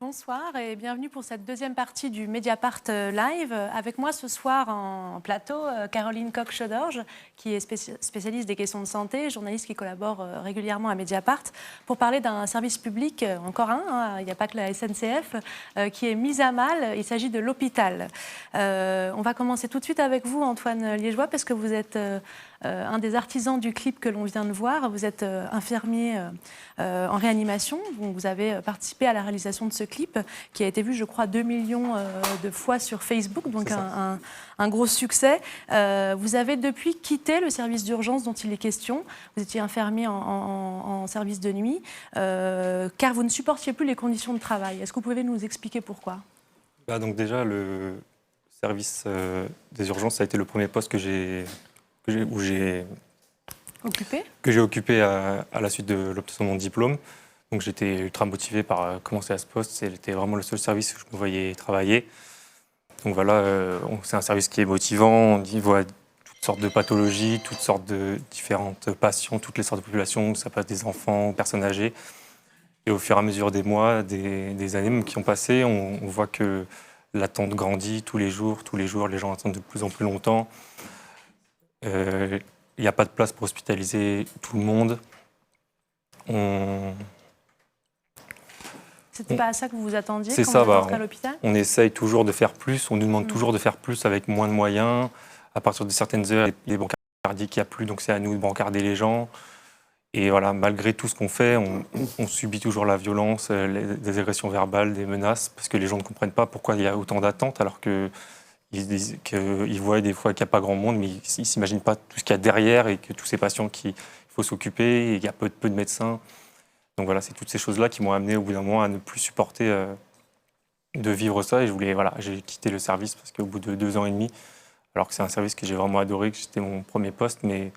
Bonsoir et bienvenue pour cette deuxième partie du Mediapart Live. Avec moi ce soir en plateau, Caroline Coq-Chodorge, qui est spécialiste des questions de santé, journaliste qui collabore régulièrement à Mediapart, pour parler d'un service public, encore un, il n'y a pas que la SNCF, qui est mis à mal. Il s'agit de l'hôpital. On va commencer tout de suite avec vous, Antoine Liégeois, parce que vous êtes un des artisans du clip que l'on vient de voir. Vous êtes infirmier en réanimation. Vous avez participé à la réalisation de ce clip qui a été vu, je crois, 2 millions de fois sur Facebook, donc un gros succès. Vous avez depuis quitté le service d'urgence dont il est question. Vous étiez infirmier en service de nuit, car vous ne supportiez plus les conditions de travail. Est-ce que vous pouvez nous expliquer pourquoi ? Donc déjà, le service des urgences, ça a été le premier poste que j'ai occupé à la suite de l'obtention de mon diplôme. Donc j'étais ultra motivé par commencer à ce poste. C'était vraiment le seul service où je me voyais travailler. Donc voilà, c'est un service qui est motivant. On y voit toutes sortes de pathologies, toutes sortes de différentes patients, toutes les sortes de populations. Ça passe des enfants aux personnes âgées. Et au fur et à mesure des mois, des années même qui ont passé, on voit que l'attente grandit tous les jours, les gens attendent de plus en plus longtemps. Il n'y a pas de place pour hospitaliser tout le monde. C'était pas à ça que vous vous attendiez quand vous êtes rentré à l'hôpital ? On essaye toujours de faire plus, on nous demande toujours de faire plus avec moins de moyens. À partir de certaines heures, les brancardiers qu'il n'y a plus, donc c'est à nous de brancarder les gens. Et voilà, malgré tout ce qu'on fait, on subit toujours la violence, des agressions verbales, des menaces, parce que les gens ne comprennent pas pourquoi il y a autant d'attentes, alors qu'ils voient des fois qu'il n'y a pas grand monde, mais ils ne s'imaginent pas tout ce qu'il y a derrière et que tous ces patients qu'il faut s'occuper, et il y a peu de médecins. Donc voilà, c'est toutes ces choses-là qui m'ont amené au bout d'un moment à ne plus supporter de vivre ça. Et j'ai quitté le service parce qu'au bout de 2 ans et demi, alors que c'est un service que j'ai vraiment adoré, que c'était mon premier poste, mais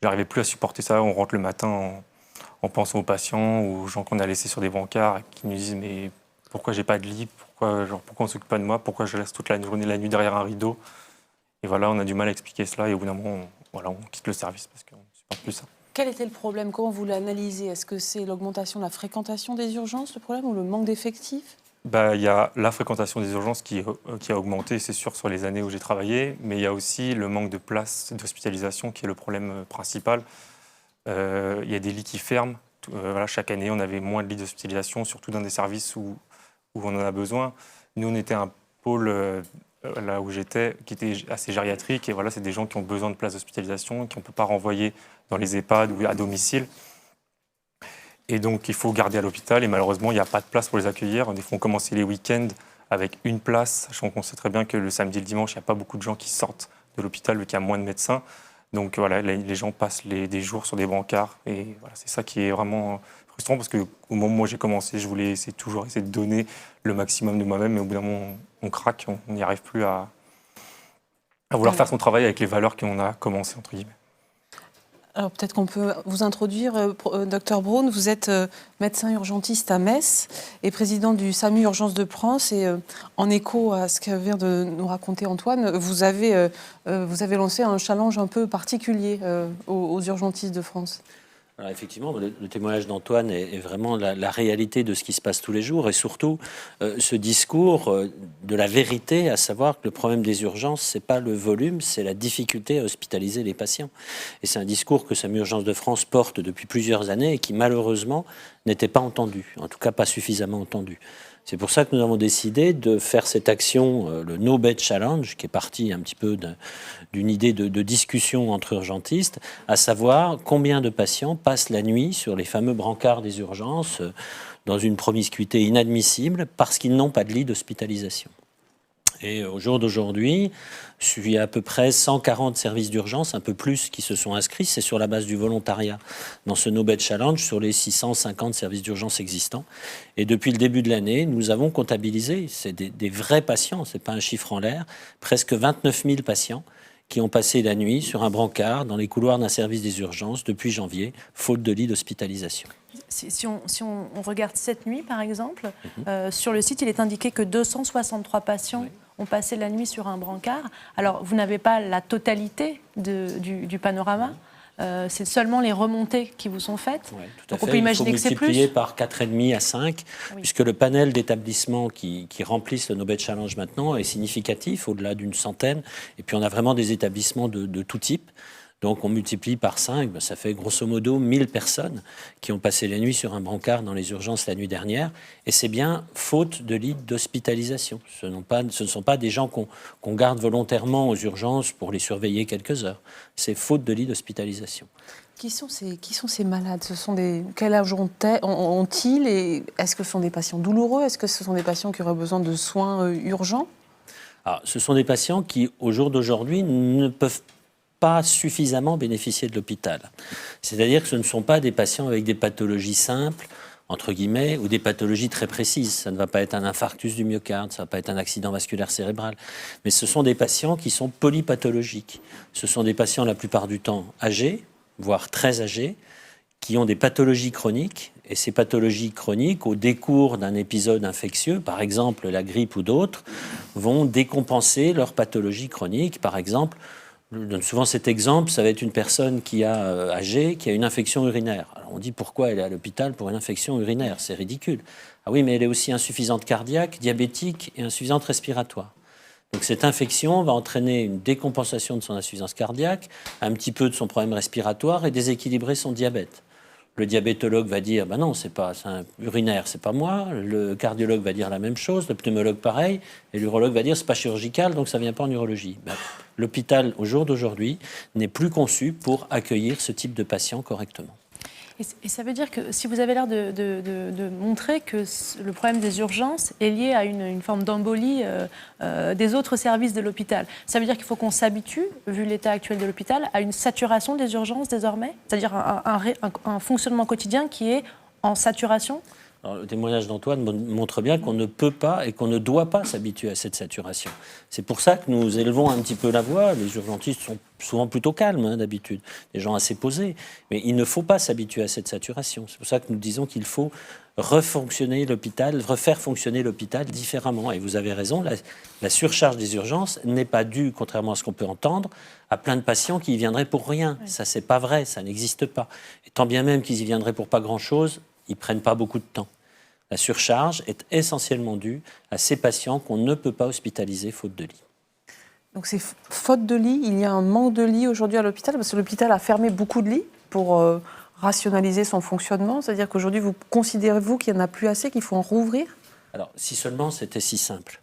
j'arrivais plus à supporter ça. On rentre le matin en pensant aux patients, aux gens qu'on a laissés sur des brancards, et qui nous disent mais pourquoi j'ai pas de lit, pourquoi on s'occupe pas de moi, pourquoi je reste toute la journée, la nuit derrière un rideau. Et voilà, on a du mal à expliquer cela et au bout d'un moment, on quitte le service parce qu'on ne supporte plus ça. Quel était le problème ? Comment vous l'analysez ? Est-ce que c'est l'augmentation de la fréquentation des urgences, le problème, ou le manque d'effectifs ? Il y a la fréquentation des urgences qui a augmenté, c'est sûr, sur les années où j'ai travaillé, mais il y a aussi le manque de places d'hospitalisation qui est le problème principal. Il y a des lits qui ferment. Chaque année, on avait moins de lits d'hospitalisation, surtout dans des services où on en a besoin. Nous, on était un pôle, là où j'étais, qui était assez gériatrique. Et voilà, c'est des gens qui ont besoin de places d'hospitalisation, qu'on ne peut pas renvoyer dans les EHPAD ou à domicile. Et donc, il faut garder à l'hôpital. Et malheureusement, il n'y a pas de place pour les accueillir. Des fois, on commençait les week-ends avec une place, sachant qu'on sait très bien que le samedi et le dimanche, il n'y a pas beaucoup de gens qui sortent de l'hôpital, vu qu'il y a moins de médecins. Donc voilà, les gens passent des jours sur des brancards. Et voilà, c'est ça qui est vraiment frustrant, parce qu'au moment où j'ai commencé, je voulais toujours essayer de donner le maximum de moi-même. Mais au bout d'un moment, on craque, on n'y arrive plus à vouloir faire son travail avec les valeurs qu'on a commencé, entre guillemets. Alors peut-être qu'on peut vous introduire, Dr Braun. Vous êtes médecin urgentiste à Metz et président du SAMU Urgence de France. Et en écho à ce que vient de nous raconter Antoine, vous avez lancé un challenge un peu particulier aux urgentistes de France. Alors effectivement, le témoignage d'Antoine est vraiment la réalité de ce qui se passe tous les jours, et surtout ce discours de la vérité, à savoir que le problème des urgences, c'est pas le volume, c'est la difficulté à hospitaliser les patients. Et c'est un discours que SAMU Urgence de France porte depuis plusieurs années et qui malheureusement n'était pas entendu, en tout cas pas suffisamment entendu. C'est pour ça que nous avons décidé de faire cette action, le No Bed Challenge, qui est parti un petit peu d'une idée de discussion entre urgentistes, à savoir combien de patients passent la nuit sur les fameux brancards des urgences dans une promiscuité inadmissible parce qu'ils n'ont pas de lit d'hospitalisation. Et au jour d'aujourd'hui, il y a à peu près 140 services d'urgence, un peu plus, qui se sont inscrits. C'est sur la base du volontariat dans ce No Bed Challenge sur les 650 services d'urgence existants. Et depuis le début de l'année, nous avons comptabilisé, c'est des vrais patients, ce n'est pas un chiffre en l'air, presque 29 000 patients qui ont passé la nuit sur un brancard dans les couloirs d'un service des urgences depuis janvier, faute de lit d'hospitalisation. Si on regarde cette nuit, par exemple, sur le site, il est indiqué que 263 patients ont passé la nuit sur un brancard. Alors, vous n'avez pas la totalité du panorama. c'est seulement les remontées qui vous sont faites. Ouais, tout à Donc on fait. peut imaginer Il que faut c'est plus. multiplier par 4,5 à 5, Oui. puisque le panel d'établissements qui remplissent le Nobel Challenge maintenant est significatif, au-delà d'une centaine. Et puis on a vraiment des établissements de tout type. Donc on multiplie par 5, ça fait grosso modo 1000 personnes qui ont passé la nuit sur un brancard dans les urgences la nuit dernière. Et c'est bien faute de lits d'hospitalisation. Ce ne sont pas des gens qu'on garde volontairement aux urgences pour les surveiller quelques heures. C'est faute de lits d'hospitalisation. Qui sont ces malades? Quel âge ont-ils? Et est-ce que ce sont des patients douloureux? Est-ce que ce sont des patients qui auraient besoin de soins urgents? Alors, ce sont des patients qui, au jour d'aujourd'hui, ne peuvent pas suffisamment bénéficier de l'hôpital. C'est-à-dire que ce ne sont pas des patients avec des pathologies simples, entre guillemets, ou des pathologies très précises. Ça ne va pas être un infarctus du myocarde, ça ne va pas être un accident vasculaire cérébral. Mais ce sont des patients qui sont polypathologiques. Ce sont des patients, la plupart du temps, âgés, voire très âgés, qui ont des pathologies chroniques. Et ces pathologies chroniques, au décours d'un épisode infectieux, par exemple la grippe ou d'autres, vont décompenser leur pathologie chronique. Par exemple, je donne souvent cet exemple, ça va être une personne qui a âgée, qui a une infection urinaire. Alors on dit pourquoi elle est à l'hôpital pour une infection urinaire, c'est ridicule. Ah oui, mais elle est aussi insuffisante cardiaque, diabétique et insuffisante respiratoire. Donc cette infection va entraîner une décompensation de son insuffisance cardiaque, un petit peu de son problème respiratoire et déséquilibrer son diabète. Le diabétologue va dire ben non, c'est un urinaire, c'est pas moi. Le cardiologue va dire la même chose, le pneumologue pareil, et l'urologue va dire c'est pas chirurgical, donc ça vient pas en urologie. Ben, l'hôpital au jour d'aujourd'hui n'est plus conçu pour accueillir ce type de patients correctement. Et ça veut dire que si vous avez l'air de montrer que le problème des urgences est lié à une forme d'embolie des autres services de l'hôpital, ça veut dire qu'il faut qu'on s'habitue, vu l'état actuel de l'hôpital, à une saturation des urgences désormais? C'est-à-dire un fonctionnement quotidien qui est en saturation? Alors, le témoignage d'Antoine montre bien qu'on ne peut pas et qu'on ne doit pas s'habituer à cette saturation. C'est pour ça que nous élevons un petit peu la voix. Les urgentistes sont souvent plutôt calmes d'habitude, des gens assez posés. Mais il ne faut pas s'habituer à cette saturation. C'est pour ça que nous disons qu'il faut refonctionner l'hôpital, refaire fonctionner l'hôpital différemment. Et vous avez raison, la surcharge des urgences n'est pas due, contrairement à ce qu'on peut entendre, à plein de patients qui y viendraient pour rien. Oui. Ça, c'est pas vrai, ça n'existe pas. Et tant bien même qu'ils y viendraient pour pas grand-chose, ils ne prennent pas beaucoup de temps. La surcharge est essentiellement due à ces patients qu'on ne peut pas hospitaliser faute de lit. Donc c'est faute de lit, il y a un manque de lits aujourd'hui à l'hôpital, parce que l'hôpital a fermé beaucoup de lits pour rationaliser son fonctionnement. C'est-à-dire qu'aujourd'hui, considérez-vous qu'il n'y en a plus assez, qu'il faut en rouvrir? Alors, si seulement c'était si simple.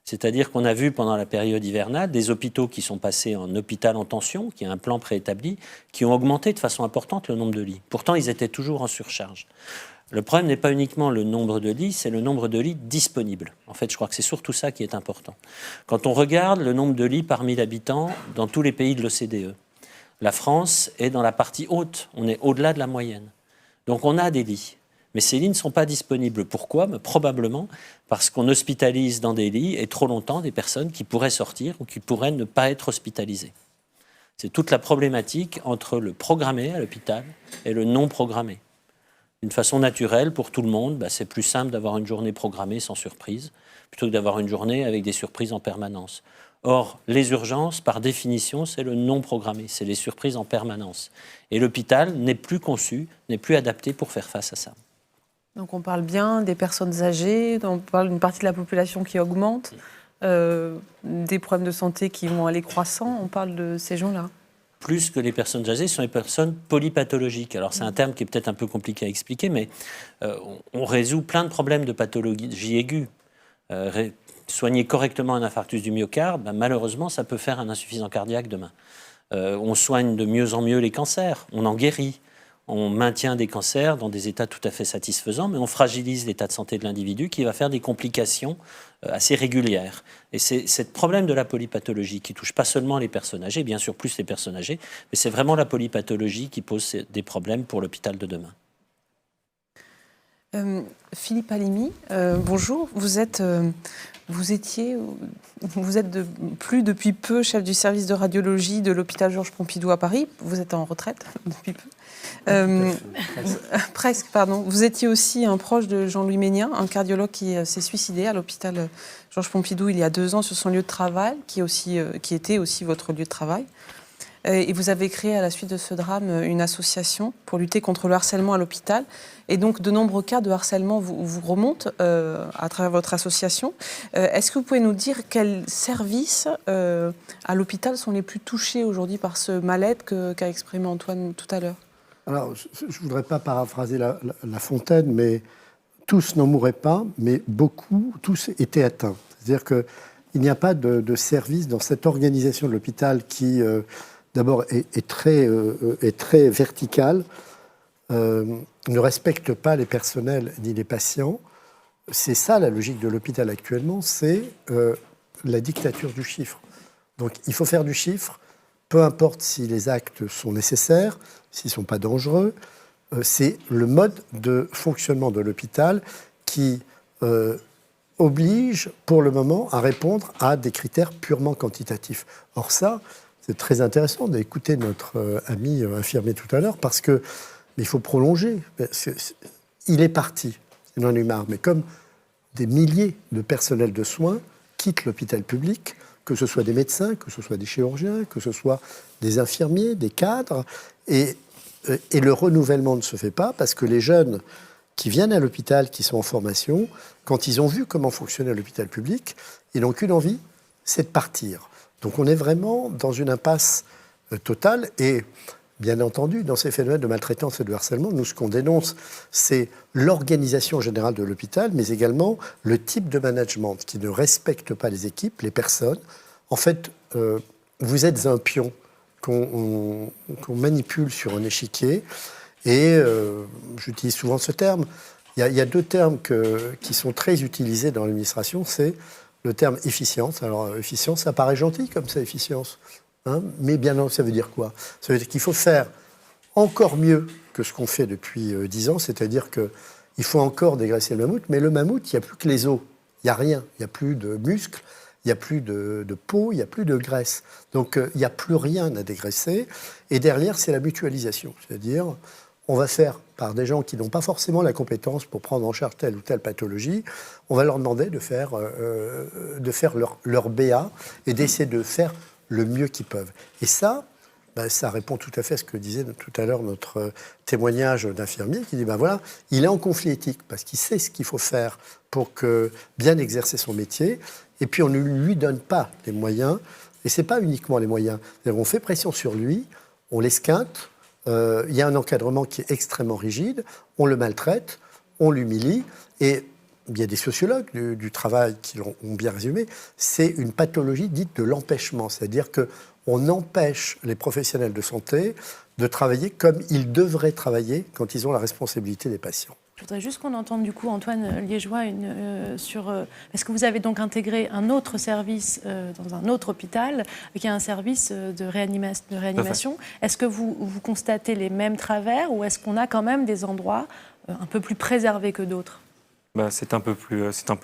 C'est-à-dire qu'on a vu pendant la période hivernale des hôpitaux qui sont passés en hôpital en tension, qui a un plan préétabli, qui ont augmenté de façon importante le nombre de lits. Pourtant, ils étaient toujours en surcharge. Le problème n'est pas uniquement le nombre de lits, c'est le nombre de lits disponibles. En fait, je crois que c'est surtout ça qui est important. Quand on regarde le nombre de lits par 1000 habitants dans tous les pays de l'OCDE, la France est dans la partie haute, on est au-delà de la moyenne. Donc on a des lits. Mais ces lits ne sont pas disponibles. Pourquoi? Probablement parce qu'on hospitalise dans des lits et trop longtemps des personnes qui pourraient sortir ou qui pourraient ne pas être hospitalisées. C'est toute la problématique entre le programmé à l'hôpital et le non programmé. D'une façon naturelle, pour tout le monde, c'est plus simple d'avoir une journée programmée sans surprise plutôt que d'avoir une journée avec des surprises en permanence. Or, les urgences, par définition, c'est le non programmé, c'est les surprises en permanence. Et l'hôpital n'est plus conçu, n'est plus adapté pour faire face à ça. Donc on parle bien des personnes âgées, on parle d'une partie de la population qui augmente, des problèmes de santé qui vont aller croissant, on parle de ces gens-là. Plus que les personnes âgées, ce sont les personnes polypathologiques. Alors c'est un terme qui est peut-être un peu compliqué à expliquer, mais on résout plein de problèmes de pathologie aiguë. Soigner correctement un infarctus du myocarde, malheureusement, ça peut faire un insuffisant cardiaque demain. On soigne de mieux en mieux les cancers, on en guérit. On maintient des cancers dans des états tout à fait satisfaisants, mais on fragilise l'état de santé de l'individu qui va faire des complications assez régulières. Et c'est ce problème de la polypathologie qui touche pas seulement les personnes âgées, bien sûr plus les personnes âgées, mais c'est vraiment la polypathologie qui pose des problèmes pour l'hôpital de demain. Philippe Halimi, bonjour. Vous êtes plus depuis peu chef du service de radiologie de l'hôpital Georges Pompidou à Paris. Vous êtes en retraite depuis peu. Presque, pardon. Vous étiez aussi un proche de Jean-Louis Ménien, un cardiologue qui s'est suicidé à l'hôpital Georges Pompidou il y a 2 ans sur son lieu de travail, qui était aussi votre lieu de travail. Et vous avez créé à la suite de ce drame une association pour lutter contre le harcèlement à l'hôpital. Et donc de nombreux cas de harcèlement vous remontent à travers votre association. Est-ce que vous pouvez nous dire quels services à l'hôpital sont les plus touchés aujourd'hui par ce mal-être qu'a exprimé Antoine tout à l'heure? Alors, je ne voudrais pas paraphraser la Fontaine, mais tous n'en mouraient pas, mais beaucoup, tous étaient atteints. C'est-à-dire qu'il n'y a pas de service dans cette organisation de l'hôpital qui, d'abord, est très verticale, ne respecte pas les personnels ni les patients. C'est ça la logique de l'hôpital actuellement, c'est la dictature du chiffre. Donc il faut faire du chiffre, peu importe si les actes sont nécessaires, s'ils ne sont pas dangereux. C'est le mode de fonctionnement de l'hôpital qui oblige pour le moment à répondre à des critères purement quantitatifs. Or ça, c'est très intéressant d'écouter notre ami infirmier tout à l'heure parce que mais il faut prolonger. Il est parti, il en a eu marre. Mais comme des milliers de personnels de soins quittent l'hôpital public, que ce soit des médecins, que ce soit des chirurgiens, que ce soit des infirmiers, des cadres, et le renouvellement ne se fait pas parce que les jeunes qui viennent à l'hôpital, qui sont en formation, quand ils ont vu comment fonctionnait l'hôpital public, ils n'ont qu'une envie, c'est de partir. Donc on est vraiment dans une impasse totale et bien entendu, dans ces phénomènes de maltraitance et de harcèlement, nous, ce qu'on dénonce, c'est l'organisation générale de l'hôpital, mais également le type de management qui ne respecte pas les équipes, les personnes. En fait, vous êtes un pion qu'on manipule sur un échiquier. Et j'utilise souvent ce terme. Il y a deux termes qui sont très utilisés dans l'administration. C'est le terme efficience. Alors, efficience, ça paraît gentil comme ça, efficience. Hein, mais bien non, ça veut dire quoi? Ça veut dire qu'il faut faire encore mieux que ce qu'on fait depuis 10 ans, c'est-à-dire qu'il faut encore dégraisser le mammouth, mais le mammouth, il n'y a plus que les os, il n'y a rien, il n'y a plus de muscles, il n'y a plus de peau, il n'y a plus de graisse. Donc il n'y a plus rien à dégraisser, et derrière, c'est la mutualisation, c'est-à-dire on va faire par des gens qui n'ont pas forcément la compétence pour prendre en charge telle ou telle pathologie, on va leur demander de faire leur BA et d'essayer de faire le mieux qu'ils peuvent. Et ça, ça répond tout à fait à ce que disait tout à l'heure notre témoignage d'infirmier qui dit, voilà, il est en conflit éthique parce qu'il sait ce qu'il faut faire pour bien exercer son métier et puis on ne lui donne pas les moyens. Et ce n'est pas uniquement les moyens. On fait pression sur lui, on l'esquinte, il y a un encadrement qui est extrêmement rigide, on le maltraite, on l'humilie et il y a des sociologues du travail qui l'ont bien résumé, c'est une pathologie dite de l'empêchement, c'est-à-dire qu'on empêche les professionnels de santé de travailler comme ils devraient travailler quand ils ont la responsabilité des patients. Je voudrais juste qu'on entende du coup Antoine Liégeois sur... Est-ce que vous avez donc intégré un autre service dans un autre hôpital qui est un service de réanimation. Est-ce que vous constatez les mêmes travers ou est-ce qu'on a quand même des endroits un peu plus préservés que d'autres?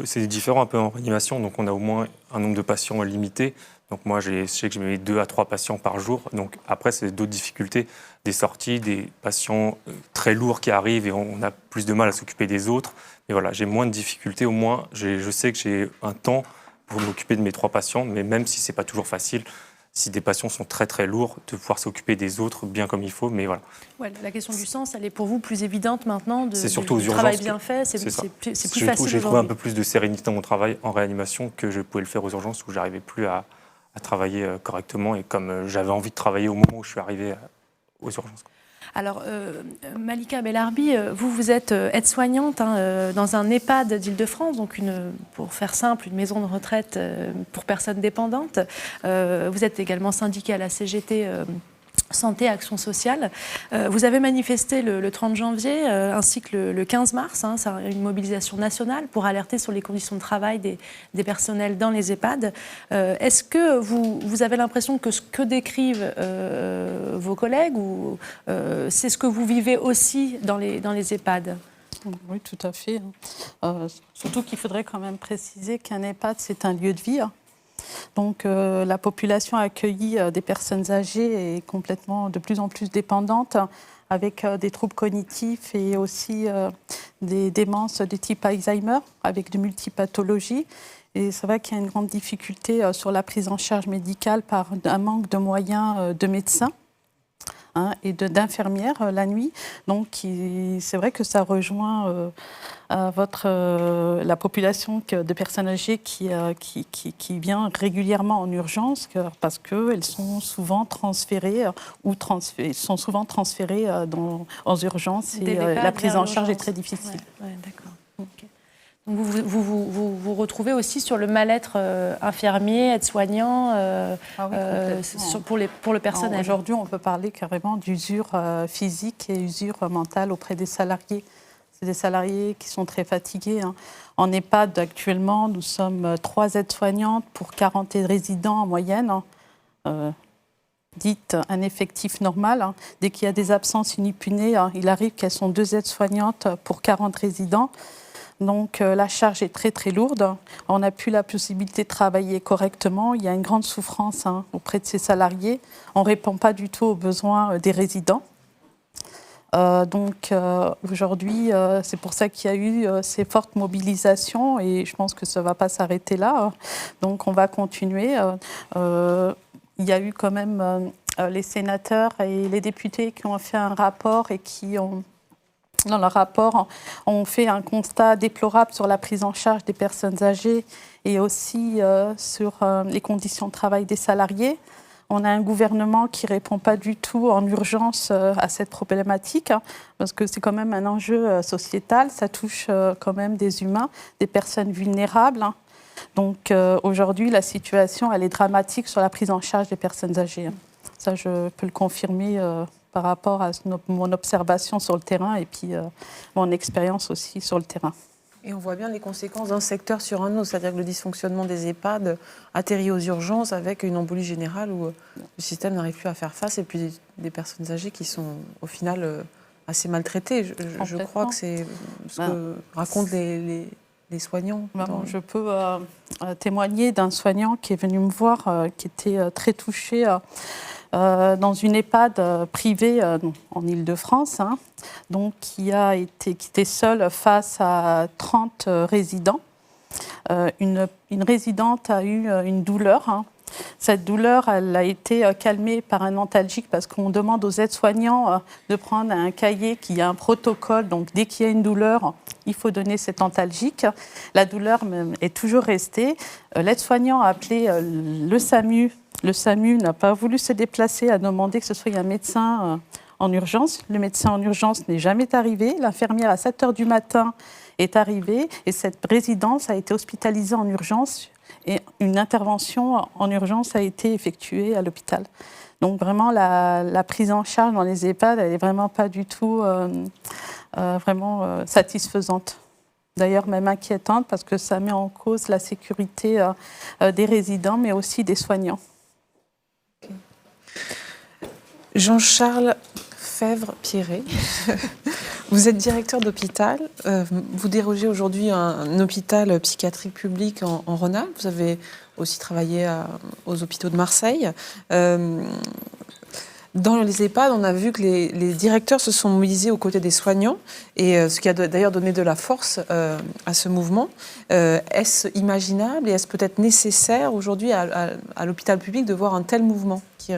C'est différent un peu en réanimation, donc on a au moins un nombre de patients limité. Donc moi, je sais que je mets 2 à 3 patients par jour. Donc après, c'est d'autres difficultés, des sorties, des patients très lourds qui arrivent et on a plus de mal à s'occuper des autres. Mais voilà, j'ai moins de difficultés. Au moins, je sais que j'ai un temps pour m'occuper de mes 3 patients, mais même si c'est pas toujours facile, si des patients sont très très lourds, de pouvoir s'occuper des autres bien comme il faut, mais voilà. Ouais, la question du sens, elle est pour vous plus évidente maintenant, c'est surtout aux urgences, travail bien fait, c'est plus facile. J'ai trouvé un peu plus de sérénité dans mon travail en réanimation que je pouvais le faire aux urgences où j'arrivais plus à travailler correctement et comme j'avais envie de travailler au moment où je suis arrivé aux urgences. Alors, Malika Bellarbi, vous êtes aide-soignante dans un EHPAD d'Île-de-France, donc pour faire simple, une maison de retraite pour personnes dépendantes. Vous êtes également syndiquée à la CGT Santé Action Sociale. Vous avez manifesté le 30 janvier ainsi que le 15 mars. C'est une mobilisation nationale pour alerter sur les conditions de travail des personnels dans les EHPAD. Est-ce que vous avez l'impression que ce que décrivent vos collègues, c'est ce que vous vivez aussi dans les EHPAD ? Oui, tout à fait. Surtout qu'il faudrait quand même préciser qu'un EHPAD, c'est un lieu de vie. Donc la population accueillie des personnes âgées est complètement de plus en plus dépendante avec des troubles cognitifs et aussi des démences de type Alzheimer avec de multipathologies. Et c'est vrai qu'il y a une grande difficulté sur la prise en charge médicale par un manque de moyens de médecins et d'infirmières la nuit. Donc c'est vrai que ça rejoint la population de personnes âgées qui vient régulièrement en urgence parce qu'elles sont souvent transférées en urgence et la prise en charge est très difficile. Ouais, d'accord. Okay. Donc vous retrouvez aussi sur le mal-être infirmier, aide-soignant pour le personnel. Aujourd'hui, on peut parler carrément d'usure physique et usure mentale auprès des salariés. C'est des salariés qui sont très fatigués. En EHPAD, actuellement, nous sommes 3 aides-soignantes pour 40 résidents en moyenne. Dites un effectif normal. Dès qu'il y a des absences inopinées, il arrive qu'elles sont 2 aides-soignantes pour 40 résidents. Donc la charge est très très lourde. On n'a plus la possibilité de travailler correctement. Il y a une grande souffrance auprès de ces salariés. On ne répond pas du tout aux besoins des résidents. Aujourd'hui, c'est pour ça qu'il y a eu ces fortes mobilisations et je pense que ça ne va pas s'arrêter là. Donc on va continuer. Il y a eu quand même les sénateurs et les députés qui ont fait un rapport et qui ont... Dans le rapport, on fait un constat déplorable sur la prise en charge des personnes âgées et aussi sur les conditions de travail des salariés. On a un gouvernement qui ne répond pas du tout en urgence à cette problématique, parce que c'est quand même un enjeu sociétal, ça touche quand même des humains, des personnes vulnérables. Donc aujourd'hui, la situation, elle est dramatique sur la prise en charge des personnes âgées. Ça, je peux le confirmer par rapport à mon observation sur le terrain et puis mon expérience aussi sur le terrain. Et on voit bien les conséquences d'un secteur sur un autre, c'est-à-dire que le dysfonctionnement des EHPAD atterrit aux urgences avec une embolie générale où le système n'arrive plus à faire face et puis des personnes âgées qui sont au final assez maltraitées. Je crois que c'est ce que racontent les soignants. Je peux témoigner d'un soignant qui est venu me voir, qui était très touché dans une EHPAD privée en Île-de-France, donc qui était seule face à 30 résidents. Une résidente a eu une douleur. Cette douleur, elle a été calmée par un antalgique parce qu'on demande aux aides-soignants de prendre un cahier qui a un protocole. Donc, dès qu'il y a une douleur, il faut donner cet antalgique. La douleur est toujours restée. L'aide-soignant a appelé le SAMU. Le SAMU n'a pas voulu se déplacer, a demandé que ce soit un médecin en urgence. Le médecin en urgence n'est jamais arrivé. L'infirmière, à 7 h du matin, est arrivée. Et cette résidence a été hospitalisée en urgence. Et une intervention en urgence a été effectuée à l'hôpital. Donc vraiment, la prise en charge dans les EHPAD, elle n'est vraiment pas du tout satisfaisante. D'ailleurs, même inquiétante, parce que ça met en cause la sécurité des résidents, mais aussi des soignants. Okay. Jean-Charles Fèvre-Pierret, vous êtes directeur d'hôpital. Vous dirigez aujourd'hui un hôpital psychiatrique public en Rhône-Alpes. Vous avez aussi travaillé aux hôpitaux de Marseille. Dans les EHPAD, on a vu que les directeurs se sont mobilisés aux côtés des soignants, et ce qui a d'ailleurs donné de la force à ce mouvement. Est-ce imaginable et est-ce peut-être nécessaire aujourd'hui à l'hôpital public de voir un tel mouvement qui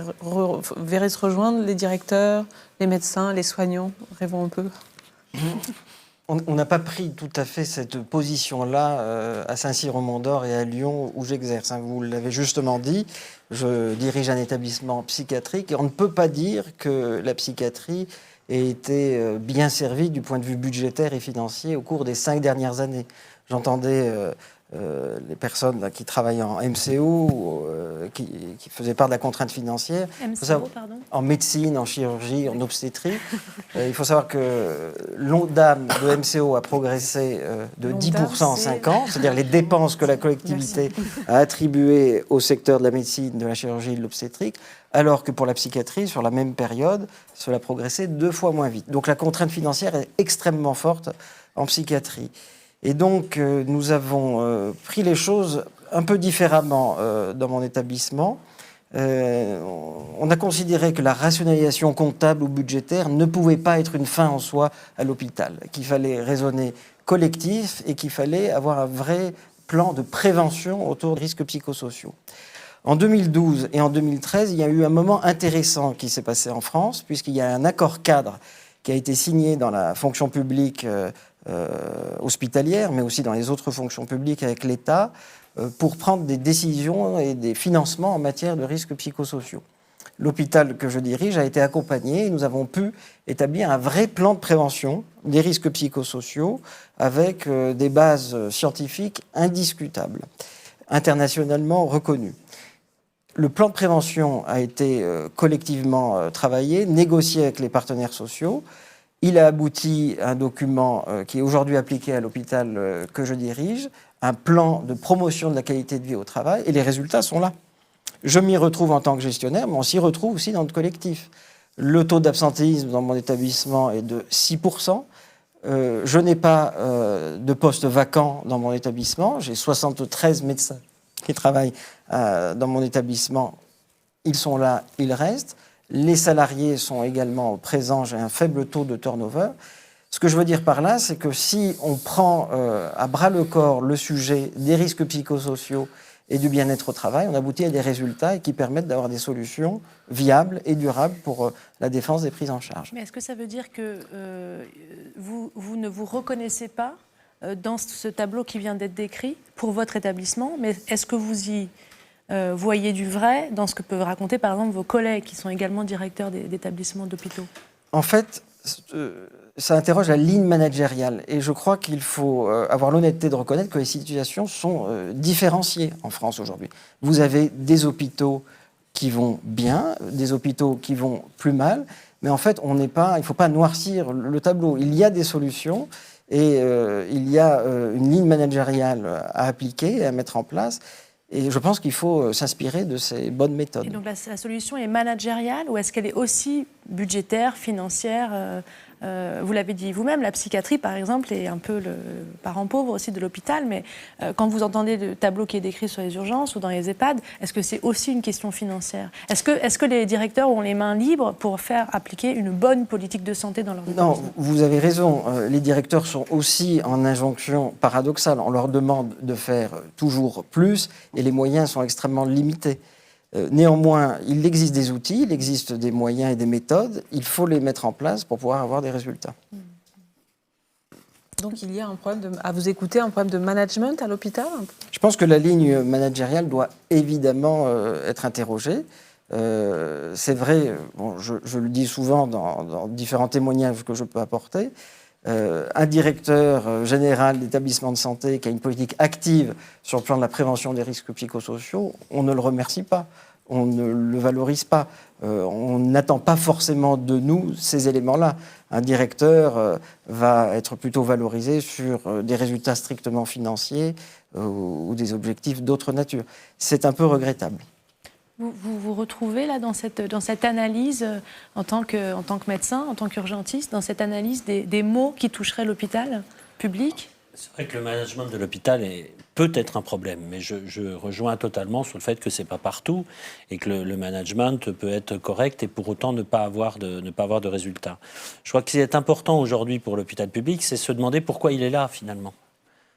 verrait se rejoindre les directeurs, les médecins, les soignants? Rêvons un peu. On n'a pas pris tout à fait cette position-là à Saint-Cyr-au-Mont-d'Or et à Lyon où j'exerce. Vous l'avez justement dit, je dirige un établissement psychiatrique et on ne peut pas dire que la psychiatrie ait été bien servie du point de vue budgétaire et financier au cours des 5 dernières années. J'entendais les personnes qui travaillent en MCO, qui faisaient part de la contrainte financière. MCO, pardon. En médecine, en chirurgie, en obstétrique. Il faut savoir que l'ONDAM de MCO a progressé de 10% en 5 ans, c'est-à-dire les dépenses que la collectivité a attribuées au secteur de la médecine, de la chirurgie et de l'obstétrique, alors que pour la psychiatrie, sur la même période, cela a progressé 2 fois moins vite. Donc la contrainte financière est extrêmement forte en psychiatrie. Et donc, nous avons pris les choses un peu différemment dans mon établissement. On a considéré que la rationalisation comptable ou budgétaire ne pouvait pas être une fin en soi à l'hôpital, qu'il fallait raisonner collectif et qu'il fallait avoir un vrai plan de prévention autour des risques psychosociaux. En 2012 et en 2013, il y a eu un moment intéressant qui s'est passé en France, puisqu'il y a un accord cadre qui a été signé dans la fonction publique hospitalière, mais aussi dans les autres fonctions publiques avec l'État, pour prendre des décisions et des financements en matière de risques psychosociaux. L'hôpital que je dirige a été accompagné et nous avons pu établir un vrai plan de prévention des risques psychosociaux avec des bases scientifiques indiscutables, internationalement reconnues. Le plan de prévention a été collectivement travaillé, négocié avec les partenaires sociaux. Il a abouti à un document qui est aujourd'hui appliqué à l'hôpital que je dirige, un plan de promotion de la qualité de vie au travail, et les résultats sont là. Je m'y retrouve en tant que gestionnaire, mais on s'y retrouve aussi dans le collectif. Le taux d'absentéisme dans mon établissement est de 6%. Je n'ai pas de poste vacant dans mon établissement. J'ai 73 médecins qui travaillent dans mon établissement. Ils sont là, ils restent. Les salariés sont également présents. J'ai un faible taux de turnover. Ce que je veux dire par là, c'est que si on prend à bras-le-corps le sujet des risques psychosociaux et du bien-être au travail, on aboutit à des résultats et qui permettent d'avoir des solutions viables et durables pour la défense des prises en charge. Mais est-ce que ça veut dire que vous ne vous reconnaissez pas dans ce tableau qui vient d'être décrit pour votre établissement, mais est-ce que vous y voyez du vrai dans ce que peuvent raconter par exemple vos collègues qui sont également directeurs d'établissements d'hôpitaux? En fait, ça interroge la ligne managériale et je crois qu'il faut avoir l'honnêteté de reconnaître que les situations sont différenciées en France aujourd'hui. Vous avez des hôpitaux qui vont bien, des hôpitaux qui vont plus mal, mais en fait, il ne faut pas noircir le tableau. Il y a des solutions et il y a une ligne managériale à appliquer, à mettre en place. Et je pense qu'il faut s'inspirer de ces bonnes méthodes. Et donc la solution est managériale ou est-ce qu'elle est aussi budgétaire, financière? Vous l'avez dit vous-même, la psychiatrie, par exemple, est un peu le parent pauvre aussi de l'hôpital. Mais quand vous entendez le tableau qui est décrit sur les urgences ou dans les EHPAD, est-ce que c'est aussi une question financière? Est-ce que les directeurs ont les mains libres pour faire appliquer une bonne politique de santé dans leur établissement? Non, vous avez raison. Les directeurs sont aussi en injonction paradoxale. On leur demande de faire toujours plus et les moyens sont extrêmement limités. Néanmoins, il existe des outils, il existe des moyens et des méthodes. Il faut les mettre en place pour pouvoir avoir des résultats. Donc il y a un problème, à vous écouter, un problème de management à l'hôpital? Je pense que la ligne managériale doit évidemment être interrogée. C'est vrai, bon, je le dis souvent dans différents témoignages que je peux apporter, un directeur général d'établissement de santé qui a une politique active sur le plan de la prévention des risques psychosociaux, on ne le remercie pas, on ne le valorise pas, on n'attend pas forcément de nous ces éléments-là. Un directeur va être plutôt valorisé sur des résultats strictement financiers ou des objectifs d'autre nature. C'est un peu regrettable. Vous vous retrouvez là dans cette analyse en tant que médecin, en tant qu'urgentiste, dans cette analyse des maux qui toucheraient l'hôpital public? C'est vrai que le management de l'hôpital peut être un problème, mais je rejoins totalement sur le fait que c'est pas partout et que le management peut être correct et pour autant ne pas avoir de résultats. Je crois que ce qui est important aujourd'hui pour l'hôpital public, c'est se demander pourquoi il est là finalement.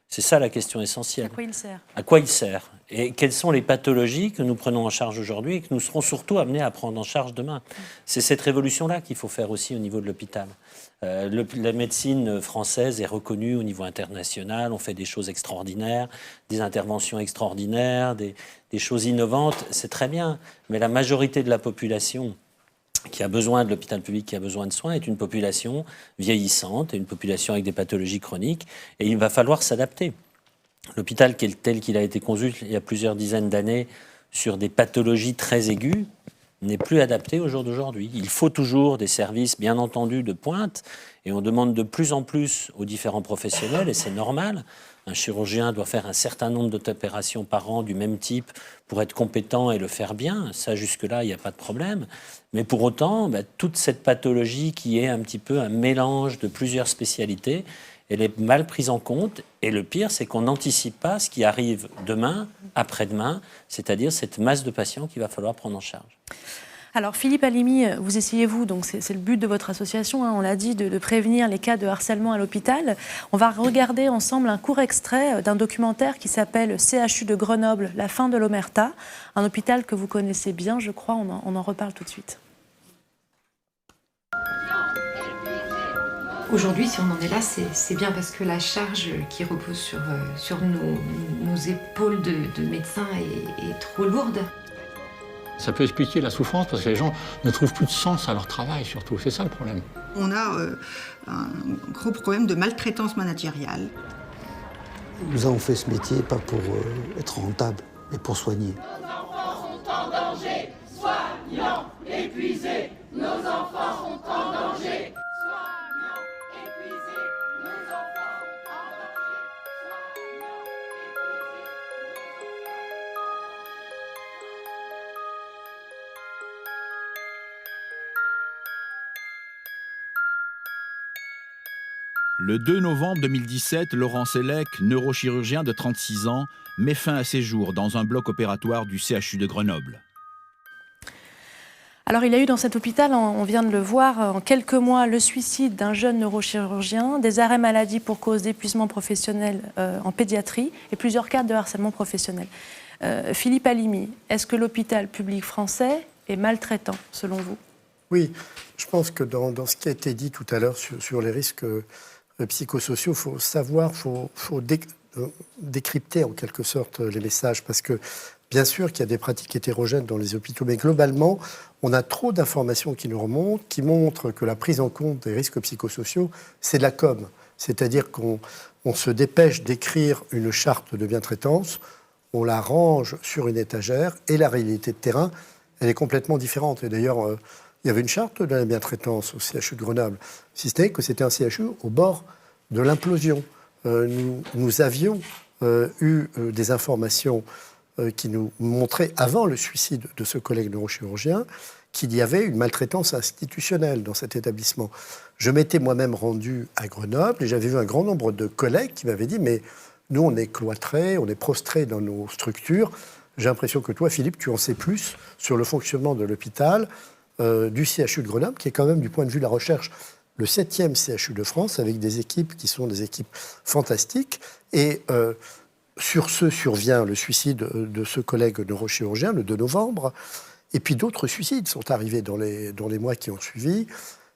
C'est ça la question essentielle. À quoi il sert? À quoi il sert? Et quelles sont les pathologies que nous prenons en charge aujourd'hui et que nous serons surtout amenés à prendre en charge demain? C'est cette révolution-là qu'il faut faire aussi au niveau de l'hôpital. La médecine française est reconnue au niveau international. On fait des choses extraordinaires, des interventions extraordinaires, des choses innovantes. C'est très bien. Mais la majorité de la population qui a besoin de l'hôpital public, qui a besoin de soins, est une population vieillissante, et une population avec des pathologies chroniques, et il va falloir s'adapter. L'hôpital tel qu'il a été conçu il y a plusieurs dizaines d'années sur des pathologies très aiguës n'est plus adapté au jour d'aujourd'hui. Il faut toujours des services, bien entendu, de pointe, et on demande de plus en plus aux différents professionnels, et c'est normal. Un chirurgien doit faire un certain nombre d'opérations par an du même type pour être compétent et le faire bien. Ça, jusque-là, il n'y a pas de problème. Mais pour autant, toute cette pathologie qui est un petit peu un mélange de plusieurs spécialités, elle est mal prise en compte. Et le pire, c'est qu'on n'anticipe pas ce qui arrive demain, après-demain, c'est-à-dire cette masse de patients qu'il va falloir prendre en charge. Alors Philippe Halimi, vous essayez-vous, donc c'est le but de votre association, hein, on l'a dit, de prévenir les cas de harcèlement à l'hôpital. On va regarder ensemble un court extrait d'un documentaire qui s'appelle CHU de Grenoble, la fin de l'Omerta, un hôpital que vous connaissez bien, je crois, on en reparle tout de suite. Aujourd'hui, si on en est là, c'est bien parce que la charge qui repose sur nos épaules de médecins est trop lourde. Ça peut expliquer la souffrance parce que les gens ne trouvent plus de sens à leur travail, surtout. C'est ça le problème. On a un gros problème de maltraitance managériale. Nous avons fait ce métier pas pour être rentable, mais pour soigner. Nos enfants sont en danger, soignants, épuisés. Nos enfants sont en danger. Le 2 novembre 2017, Laurent Sellec, neurochirurgien de 36 ans, met fin à ses jours dans un bloc opératoire du CHU de Grenoble. Alors il y a eu dans cet hôpital, on vient de le voir, en quelques mois, le suicide d'un jeune neurochirurgien, des arrêts maladie pour cause d'épuisement professionnel en pédiatrie et plusieurs cas de harcèlement professionnel. Philippe Halimi, est-ce que l'hôpital public français est maltraitant, selon vous? Oui, je pense que dans ce qui a été dit tout à l'heure sur les risques psychosociaux, il faut savoir, faut décrypter en quelque sorte les messages, parce que bien sûr qu'il y a des pratiques hétérogènes dans les hôpitaux, mais globalement, on a trop d'informations qui nous remontent, qui montrent que la prise en compte des risques psychosociaux, c'est de la com. C'est-à-dire qu'on se dépêche d'écrire une charte de bientraitance, on la range sur une étagère, et la réalité de terrain, elle est complètement différente. Et d'ailleurs, il y avait une charte de la bientraitance au CHU de Grenoble, si ce n'est que c'était un CHU au bord de l'implosion. Nous avions eu des informations qui nous montraient, avant le suicide de ce collègue neurochirurgien, qu'il y avait une maltraitance institutionnelle dans cet établissement. Je m'étais moi-même rendu à Grenoble et j'avais vu un grand nombre de collègues qui m'avaient dit « mais nous, on est cloîtrés, on est prostrés dans nos structures. J'ai l'impression que toi, Philippe, tu en sais plus sur le fonctionnement de l'hôpital, du CHU de Grenoble, qui est quand même, du point de vue de la recherche, le 7e CHU de France, avec des équipes qui sont des équipes fantastiques. Et sur ce survient le suicide de ce collègue neurochirurgien, le 2 novembre. Et puis d'autres suicides sont arrivés dans les mois qui ont suivi.